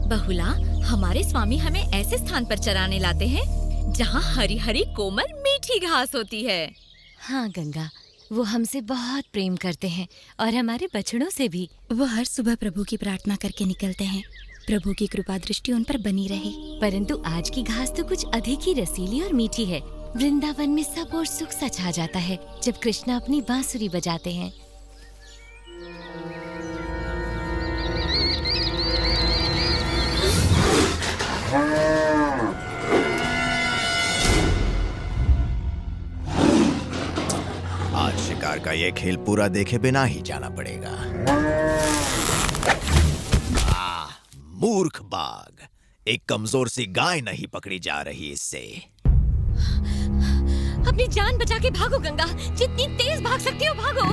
बहुला, हमारे स्वामी हमें ऐसे स्थान पर चराने लाते हैं जहाँ हरी हरी कोमल मीठी घास होती है। हाँ गंगा, वो हमसे बहुत प्रेम करते हैं और हमारे बछड़ों से भी। वो हर सुबह प्रभु की प्रार्थना करके निकलते हैं, प्रभु की कृपा दृष्टि उन पर बनी रहे। परंतु आज की घास तो कुछ अधिक ही रसीली और मीठी है। वृंदावन में सब और सुख सा छा जाता है जब कृष्णा अपनी बांसुरी बजाते हैं। आज शिकार का ये खेल पूरा देखे बिना ही जाना पड़ेगा। मूर्ख बाघ, एक कमजोर सी गाय नहीं पकड़ी जा रही इससे। अपनी जान बचा के भागो गंगा, जितनी तेज भाग सकती हो भागो।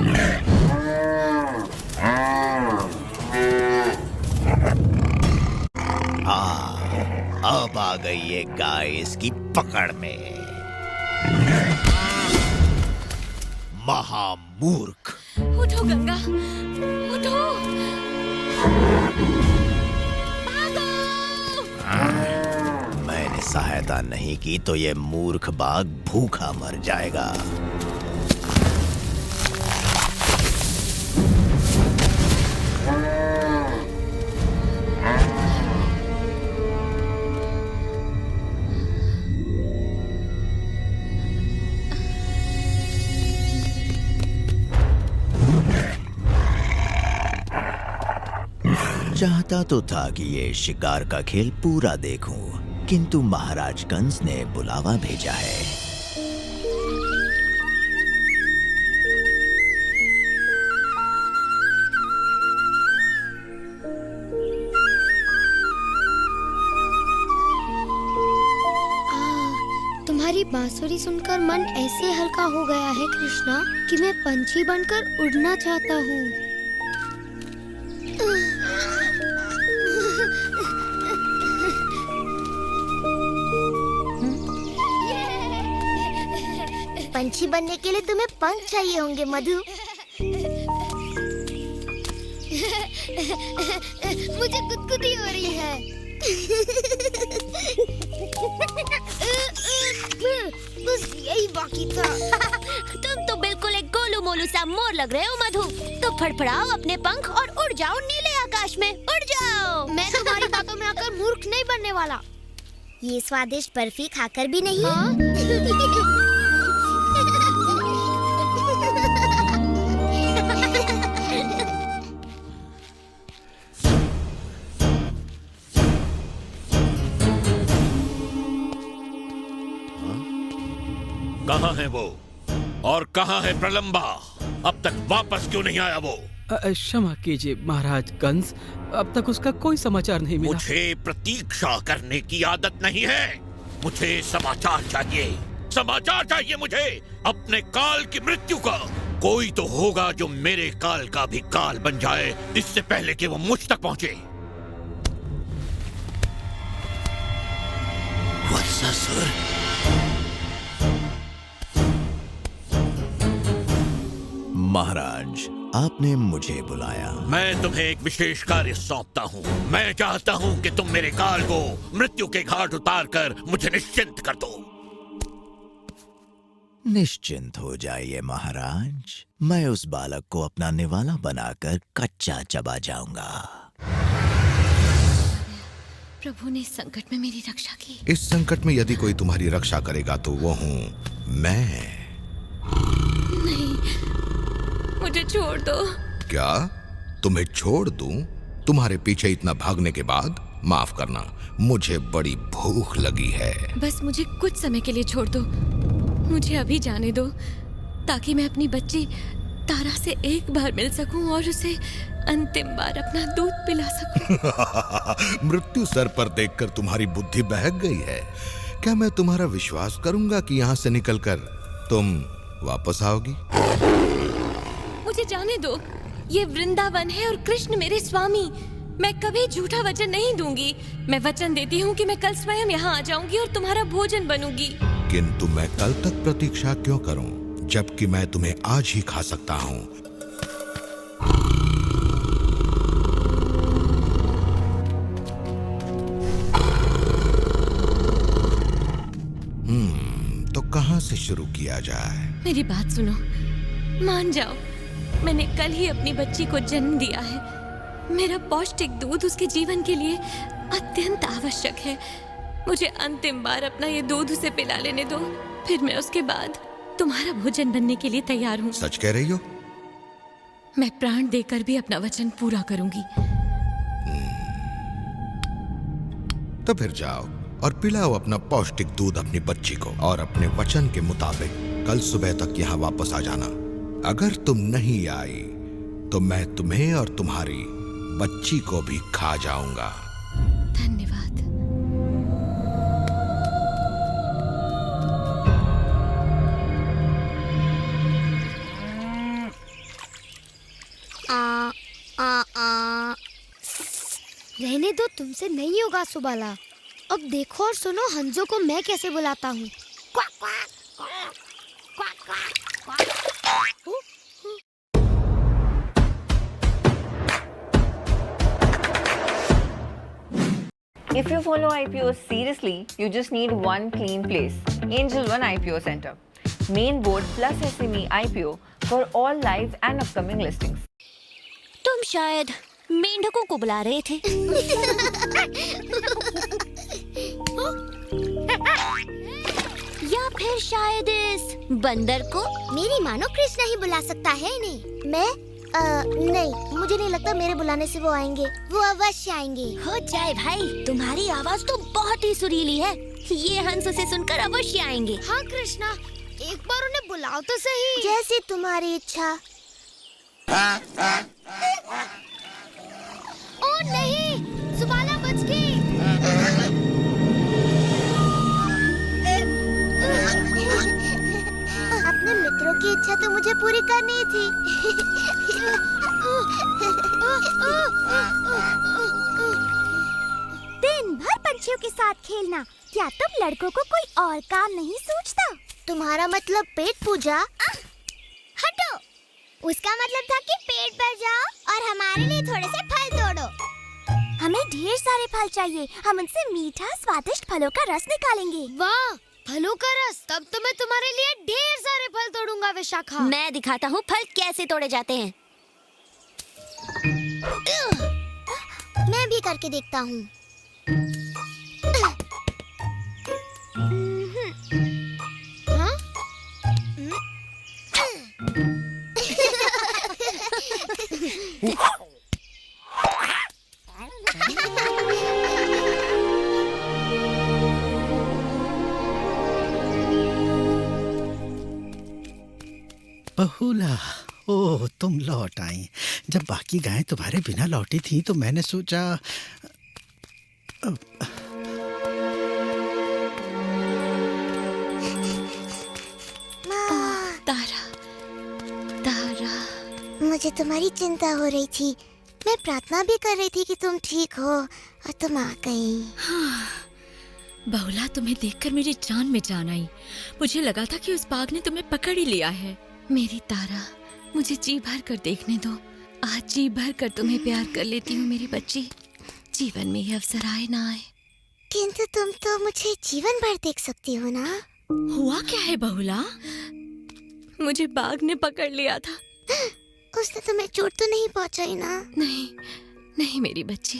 अब आ गई ये गाय इसकी पकड़ में। महामूर्ख। उठो गंगा, उठो। मैंने सहायता नहीं की तो ये मूर्ख बाघ भूखा मर जाएगा। चाहता तो था कि ये शिकार का खेल पूरा देखूं, किंतु महाराज कंस ने बुलावा भेजा है। तुम्हारी बांसुरी सुनकर मन ऐसे हल्का हो गया है कृष्णा कि मैं पंछी बनकर उड़ना चाहता हूँ। पंछी बनने के लिए तुम्हें पंख चाहिए होंगे मधु। मुझे गुदगुदी हो रही है। बस यही बाकी था। तुम तो बिल्कुल एक गोलू मोलू सा मोर लग रहे हो मधु। तो फड़फड़ाओ अपने पंख और उड़ जाओ नीले आकाश में, उड़ जाओ। मैं तुम्हारी बातों में आकर मूर्ख नहीं बनने वाला। ये स्वादिष्ट बर्फी खाकर भी नहीं। हाँ? कहाँ है वो और कहाँ है प्रलंबा? अब तक वापस क्यों नहीं आया वो? क्षमा कीजिए महाराज कंस, अब तक उसका कोई समाचार नहीं मिला। मुझे प्रतीक्षा करने की आदत नहीं है। मुझे समाचार चाहिए, समाचार चाहिए मुझे अपने काल की मृत्यु का। कोई तो होगा जो मेरे काल का भी काल बन जाए इससे पहले कि वो मुझ तक पहुंचे। वत्सासुर, महाराज, आपने मुझे बुलाया। मैं तुम्हें एक विशेष कार्य सौंपता हूँ। मैं चाहता हूँ कि तुम मेरे काल को मृत्यु के घाट उतारकर मुझे निश्चिंत कर दो। निश्चिंत हो जाइए महाराज, मैं उस बालक को अपना निवाला बनाकर कच्चा चबा जाऊंगा। प्रभु ने इस संकट में मेरी रक्षा की। इस संकट में यदि कोई तुम्हारी रक्षा करेगा तो वो हूँ मैं। नहीं, मुझे छोड़ दो। क्या तुम्हें छोड़ दूं? तुम्हारे पीछे इतना भागने के बाद? माफ करना, मुझे बड़ी भूख लगी है। बस मुझे कुछ समय के लिए छोड़ दो। मुझे अभी जाने दो ताकि मैं अपनी बच्ची तारा से एक बार मिल सकूं और उसे अंतिम बार अपना दूध पिला सकूं। मृत्यु सर पर देखकर तुम्हारी बुद्धि बहक गई है। क्या मैं तुम्हारा विश्वास करूंगा कि यहाँ से निकलकर तुम वापस आओगी? मुझे जाने दो। ये वृंदावन है और कृष्ण मेरे स्वामी। मैं कभी झूठा वचन नहीं दूंगी। मैं वचन देती हूँ कि मैं कल स्वयं यहाँ आ जाऊंगी और तुम्हारा भोजन बनूंगी। किंतु मैं कल तक प्रतीक्षा क्यों करूं, जबकि मैं तुम्हें आज ही खा सकता हूं। शुरू किया जाए। मेरी बात सुनो, मान जाओ, मैंने कल ही अपनी बच्ची को जन्म दिया है। मेरा पौष्टिक दूध उसके जीवन के लिए अत्यंत आवश्यक है। मुझे अंतिम बार अपना ये दूध उसे पिला लेने दो, फिर मैं उसके बाद तुम्हारा भोजन बनने के लिए तैयार हूँ। सच कह रही हो? मैं प्राण देकर भी अपना वचन पूरा करूंगी। तो फिर जाओ और पिलाओ अपना पौष्टिक दूध अपनी बच्ची को, और अपने वचन के मुताबिक कल सुबह तक यहाँ वापस आ जाना। अगर तुम नहीं आई तो मैं तुम्हें और तुम्हारी बच्ची को भी खा जाऊंगा। धन्यवाद। रहने दो, तुमसे नहीं होगा सुबाला। अब देखो और सुनो हंजो को मैं कैसे बुलाता हूँ। Quack quack quack quack quack. If you follow IPOs seriously, you just need one clean place. Angel One IPO Center. Main board plus SME IPO for all live and upcoming listings. तुम शायद मेंढकों को बुला रहे थे। या फिर शायद इस बंदर को। मेरी मानो कृष्णा ही बुला सकता है इन्हें। मैं नहीं, मुझे नहीं लगता मेरे बुलाने से वो आएंगे। वो अवश्य आएंगे। हो जाए भाई, तुम्हारी आवाज तो बहुत ही सुरीली है। ये हंस उसे सुनकर अवश्य आएंगे। हाँ कृष्णा, एक बार उन्हें बुलाओ तो सही। जैसी तुम्हारी इच्छा। ओ नहीं, सुबाला बच गई। अपने मित्रों की इच्छा तो मुझे पूरी करनी थी। दिन भर पंछियों के साथ खेलना, क्या तुम लड़कों को कोई और काम नहीं सूझता? तुम्हारा मतलब पेट पूजा? हटो। उसका मतलब था कि पेट भर जाओ और हमारे लिए थोड़े से फल तोड़ो। हमें ढेर सारे फल चाहिए। हम उनसे मीठा स्वादिष्ट फलों का रस निकालेंगे। वाह, फलों का रस! तब तो मैं तुम्हारे लिए ढेर सारे फल तोड़ूंगा विशाखा। मैं दिखाता हूँ फल कैसे तोड़े जाते हैं। मैं भी करके देखता हूँ। हाँ? बहुला, ओह तुम लौट आई। जब बाकी गायें तुम्हारे बिना लौटी थी तो मैंने सोचा तारा, तारा, मुझे तुम्हारी चिंता हो रही थी। मैं प्रार्थना भी कर रही थी कि तुम ठीक हो और तुम आ गई। बहुला, तुम्हें देखकर मेरी जान में जान आई। मुझे लगा था कि उस बाघ ने तुम्हें पकड़ ही लिया है। मेरी तारा, मुझे जी भर कर देखने दो। आज जी भर कर तुम्हें प्यार कर लेती हूँ मेरी बच्ची। जीवन में ये अवसर आए ना आए। किंतु तुम तो मुझे जीवन भर देख सकती हो ना। हुआ क्या है बहुला? मुझे बाघ ने पकड़ लिया था। उसने तुम्हें चोट तो नहीं पहुंचाई ना? नहीं, नहीं मेरी बच्ची।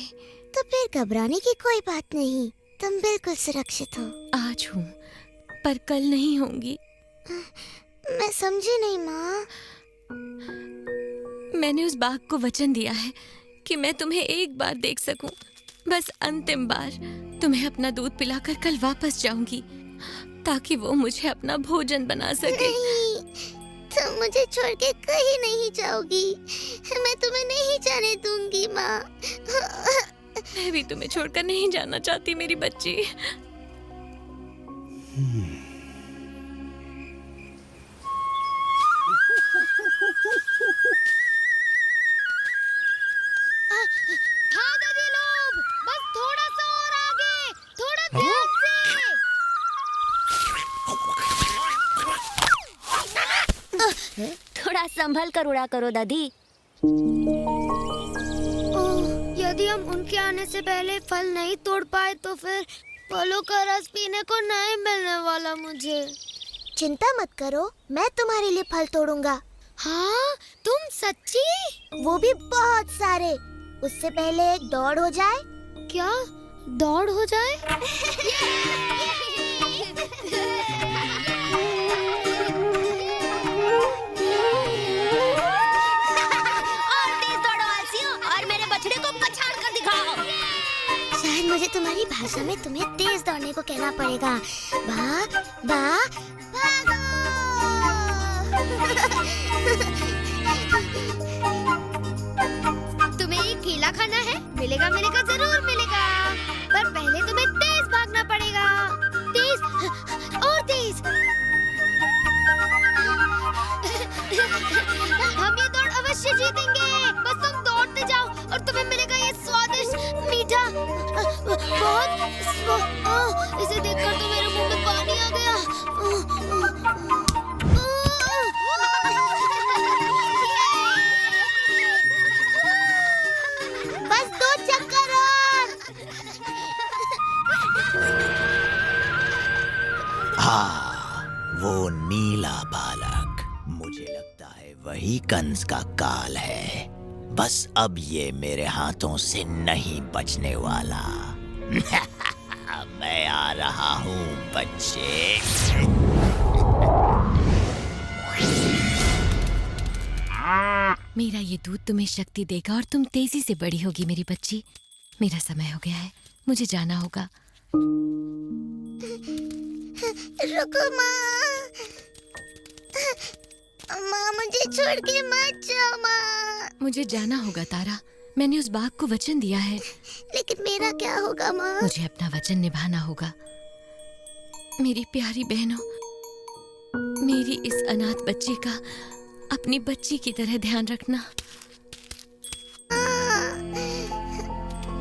तो फिर घबराने की कोई बात नहीं, तुम बिल्कुल सुरक्षित हो। आज हूँ, पर कल नहीं होंगी। मैं समझी नहीं माँ। मैंने उस बाघ को वचन दिया है कि मैं तुम्हें एक बार देख सकूं, बस अंतिम बार। तुम्हें अपना दूध पिलाकर कल वापस जाऊंगी, ताकि वो मुझे अपना भोजन बना सके। नहीं, तुम मुझे छोड़ के कहीं नहीं जाओगी। मैं तुम्हें नहीं जाने दूंगी माँ। मैं भी तुम्हें छोड़कर नहीं जाना चाहती मेरी बच्ची। हाँ दादी लोग, बस थोड़ा सा और आगे, थोड़ा ध्यान से। थोड़ा संभल कर उड़ा करो दादी। यदि हम उनके आने से पहले फल नहीं तोड़ पाए तो फिर फलों का रस पीने को नहीं मिलने वाला मुझे। चिंता मत करो, मैं तुम्हारे लिए फल तोड़ूंगा। हाँ, तुम सच्ची? वो भी बहुत सारे। उससे पहले दौड़ हो जाए। क्या दौड़ हो जाए? और तेज दौड़ो आलसियों, और मेरे बछड़े को पछाड़ कर दिखाओ। शायद मुझे तुम्हारी भाषा में तुम्हें तेज दौड़ने को कहना पड़ेगा। भाग, भाग, भागो। तुम्हें ये केला खाना है? मिलेगा मिलेगा, जरूर मिलेगा। पर पहले तुम्हें तेज भागना पड़ेगा। तेज और तेज। हम ये दौड़ अवश्य जीतेंगे। बस तुम दौड़ते जाओ और तुम्हें मिलेगा ये स्वादिष्ट मीठा बहुत इसे देखकर तो मेरे मुंह में पानी आ गया। बस 2 चक्कर और। हाँ, वो नीला बालक, मुझे लगता है वही कंस का काल है। बस अब ये मेरे हाथों से नहीं बचने वाला। मैं आ रहा हूँ बच्चे। मेरा ये दूध तुम्हें शक्ति देगा और तुम तेजी से बड़ी होगी मेरी बच्ची। मेरा समय हो गया है, मुझे जाना होगा। रुको माँ, माँ मुझे छोड़ के मत जाओ माँ। मुझे जाना होगा तारा, मैंने उस बाघ को वचन दिया है। लेकिन मेरा क्या होगा माँ? मुझे अपना वचन निभाना होगा। मेरी प्यारी बहनों, मेरी इस अनाथ बच्ची का अपनी बच्ची की तरह ध्यान रखना।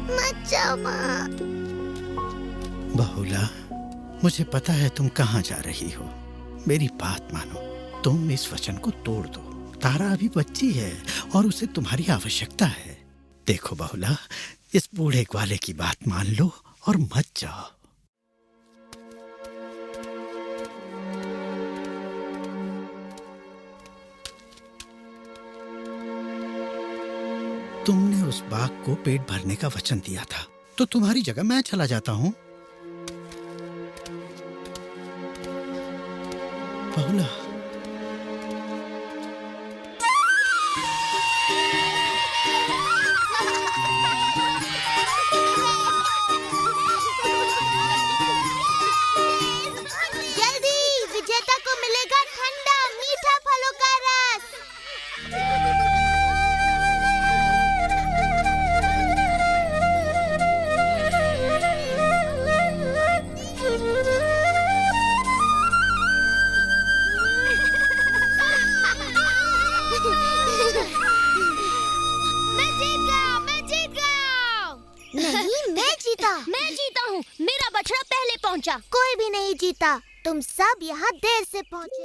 मत जाओ माँ। बहुला, मुझे पता है तुम कहाँ जा रही हो। मेरी बात मानो, तुम इस वचन को तोड़ दो। तारा अभी बच्ची है और उसे तुम्हारी आवश्यकता है। देखो बहुला, इस बूढ़े ग्वाले की बात मान लो और मत जाओ। तुमने उस बाघ को पेट भरने का वचन दिया था, तो तुम्हारी जगह मैं चला जाता हूँ। बहुला, जल्दी, विजेता को मिलेगा ठंडा मीठा फलों का रस। मैं जीता हूँ। मेरा बछड़ा पहले पहुँचा। कोई भी नहीं जीता, तुम सब यहाँ देर से पहुँचे।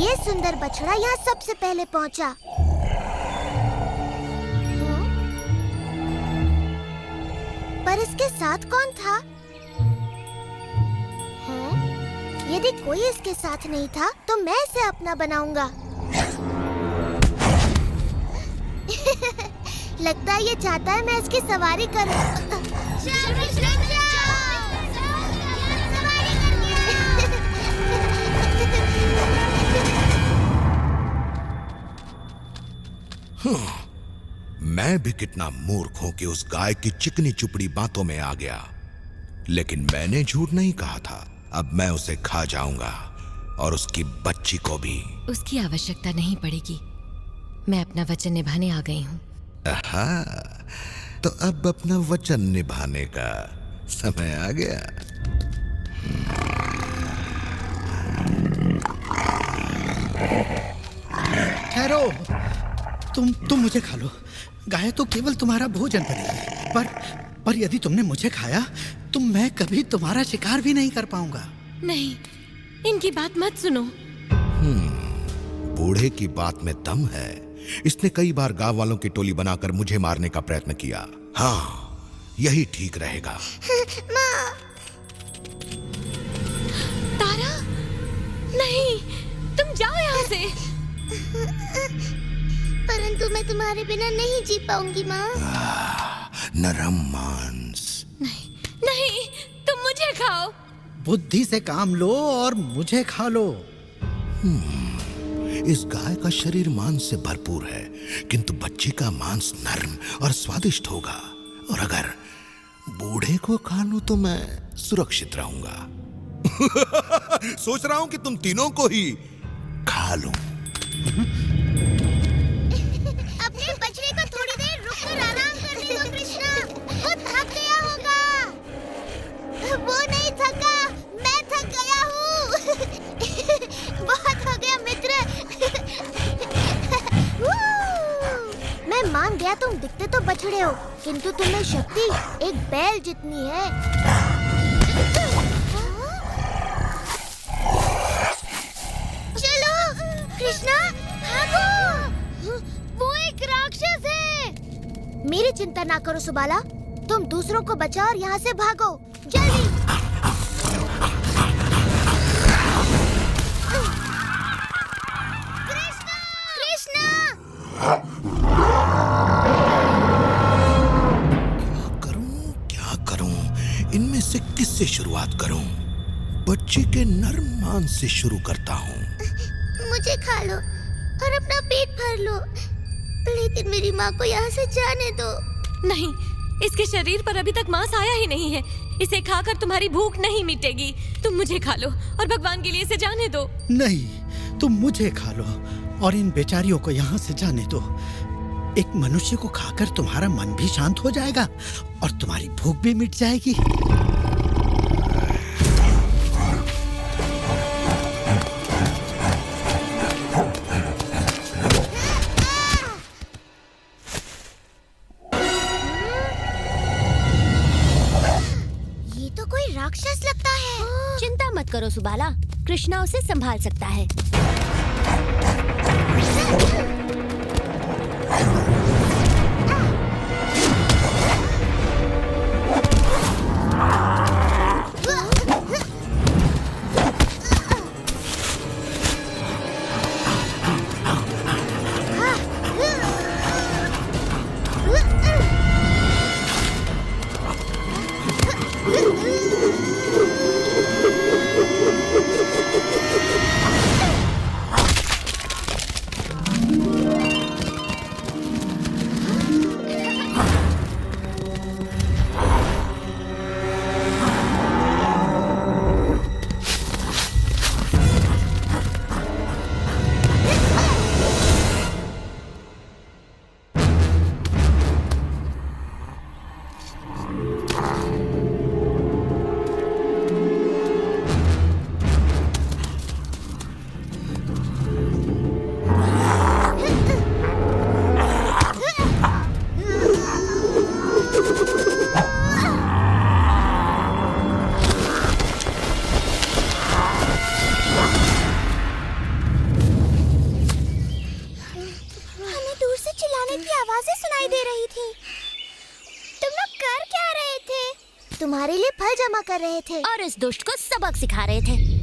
ये सुंदर बछड़ा यहाँ सबसे पहले पहुँचा। पर इसके साथ कौन था? यदि कोई इसके साथ नहीं था, तो मैं इसे अपना बनाऊंगा। लगता है ये चाहता है मैं इसकी सवारी करूं। मैं भी कितना मूर्ख हूं कि उस गाय की चिकनी चुपड़ी बातों में आ गया। लेकिन मैंने झूठ नहीं कहा था। अब मैं उसे खा जाऊंगा और उसकी बच्ची को भी। उसकी आवश्यकता नहीं पड़ेगी, मैं अपना वचन निभाने आ गई हूँ। तो अब अपना वचन निभाने का समय आ गया। ठहरो, तुम मुझे खा लो। गाय तो केवल तुम्हारा भोजन बनेगी, पर यदि तुमने मुझे खाया तो मैं कभी तुम्हारा शिकार भी नहीं कर पाऊंगा। नहीं, इनकी बात मत सुनो। बूढ़े की बात में दम है। इसने कई बार गांव वालों की टोली बनाकर मुझे मारने का प्रयत्न किया। हाँ, यही ठीक रहेगा। नहीं, तुम जाओ यहाँ से। परंतु मैं तुम्हारे बिना नहीं जी पाऊंगी माँ। नरम मांस। नहीं, तुम मुझे खाओ। बुद्धि से काम लो और मुझे खा लो। इस गाय का शरीर मांस से भरपूर है, किंतु बच्चे का मांस नरम और स्वादिष्ट होगा। और अगर बूढ़े को खा लूं तो मैं सुरक्षित रहूंगा। सोच रहा हूं कि तुम तीनों को ही खा लूं। अपने बछड़े को थोड़ी देर रुककर आराम करने दो कृष्णा, वो थक गया होगा। वो नहीं थका, मैं थक गया हूँ। बहुत हो गया मित्र। मैं मान गया तुम दिखते तो बछड़े हो, किंतु तुम्हें शक्ति एक बैल जितनी है। चलो कृष्णा, भागो। वो एक राक्षस है। मेरी चिंता ना करो सुबाला, तुम दूसरों को बचाओ और यहाँ से भागो जल्दी। कृष्णा, कृष्णा। क्या करूं? इनमें से किससे शुरुआत करूं? बच्चे के नरम मांस से शुरू करता हूं। मुझे खा लो और अपना पेट भर लो, लेकिन मेरी माँ को यहाँ से जाने दो। नहीं, इसके शरीर पर अभी तक मांस आया ही नहीं है। इसे खाकर तुम्हारी भूख नहीं मिटेगी। तुम मुझे खा लो और भगवान के लिए इसे जाने दो। नहीं, तुम मुझे खा लो और इन बेचारियों को यहाँ से जाने दो। एक मनुष्य को खाकर तुम्हारा मन भी शांत हो जाएगा और तुम्हारी भूख भी मिट जाएगी। ये तो कोई राक्षस लगता है। चिंता मत करो सुबाला, कृष्णा उसे संभाल सकता है। तुम्हारे लिए फल जमा कर रहे थे और इस दुष्ट को सबक सिखा रहे थे।